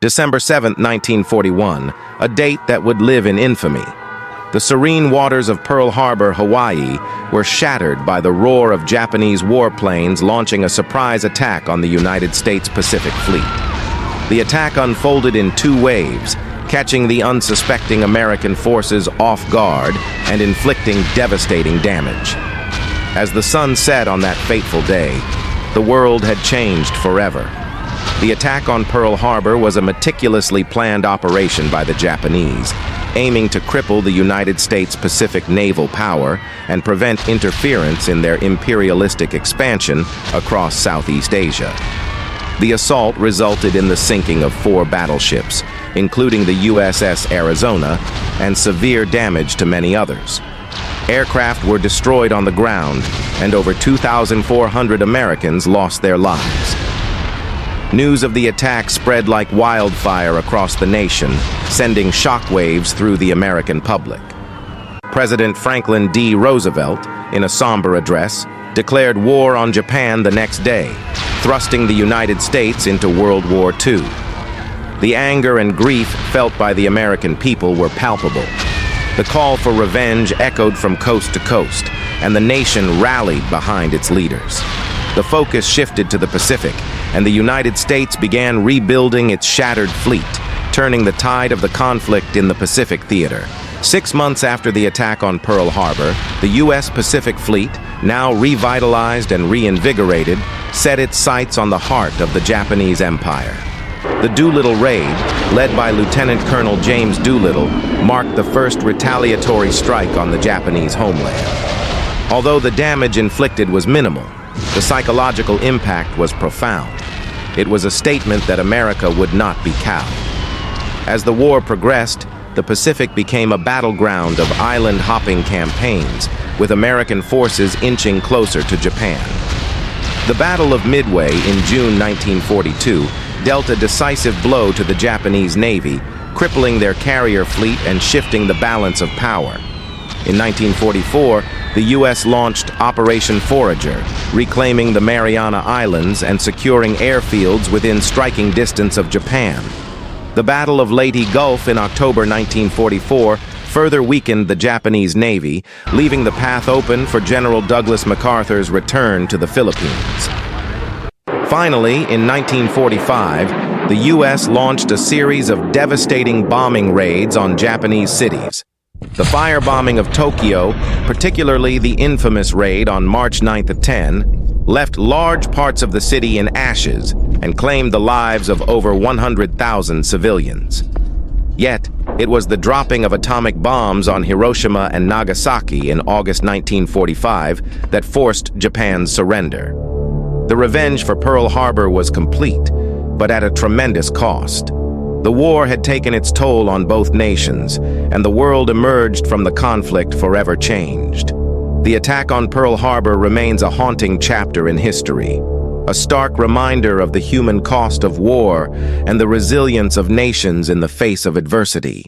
December 7, 1941, a date that would live in infamy. The serene waters of Pearl Harbor, Hawaii, were shattered by the roar of Japanese warplanes launching a surprise attack on the United States Pacific Fleet. The attack unfolded in two waves, catching the unsuspecting American forces off guard and inflicting devastating damage. As the sun set on that fateful day, the world had changed forever. The attack on Pearl Harbor was a meticulously planned operation by the Japanese, aiming to cripple the United States Pacific naval power and prevent interference in their imperialistic expansion across Southeast Asia. The assault resulted in the sinking of 4 battleships, including the USS Arizona, and severe damage to many others. Aircraft were destroyed on the ground, and over 2,400 Americans lost their lives. News of the attack spread like wildfire across the nation, sending shockwaves through the American public. President Franklin D. Roosevelt, in a somber address, declared war on Japan the next day, thrusting the United States into World War II. The anger and grief felt by the American people were palpable. The call for revenge echoed from coast to coast, and the nation rallied behind its leaders. The focus shifted to the Pacific, and the United States began rebuilding its shattered fleet, turning the tide of the conflict in the Pacific theater. 6 months after the attack on Pearl Harbor, the U.S. Pacific Fleet, now revitalized and reinvigorated, set its sights on the heart of the Japanese Empire. The Doolittle Raid, led by Lieutenant Colonel James Doolittle, marked the first retaliatory strike on the Japanese homeland. Although the damage inflicted was minimal, the psychological impact was profound. It was a statement that America would not be cowed. As the war progressed, the Pacific became a battleground of island-hopping campaigns, with American forces inching closer to Japan. The Battle of Midway in June 1942 dealt a decisive blow to the Japanese Navy, crippling their carrier fleet and shifting the balance of power. In 1944, the U.S. launched Operation Forager, reclaiming the Mariana Islands and securing airfields within striking distance of Japan. The Battle of Leyte Gulf in October 1944 further weakened the Japanese Navy, leaving the path open for General Douglas MacArthur's return to the Philippines. Finally, in 1945, the U.S. launched a series of devastating bombing raids on Japanese cities. The firebombing of Tokyo, particularly the infamous raid on March 9th at 10, left large parts of the city in ashes and claimed the lives of over 100,000 civilians. Yet, it was the dropping of atomic bombs on Hiroshima and Nagasaki in August 1945 that forced Japan's surrender. The revenge for Pearl Harbor was complete, but at a tremendous cost. The war had taken its toll on both nations, and the world emerged from the conflict forever changed. The attack on Pearl Harbor remains a haunting chapter in history, a stark reminder of the human cost of war and the resilience of nations in the face of adversity.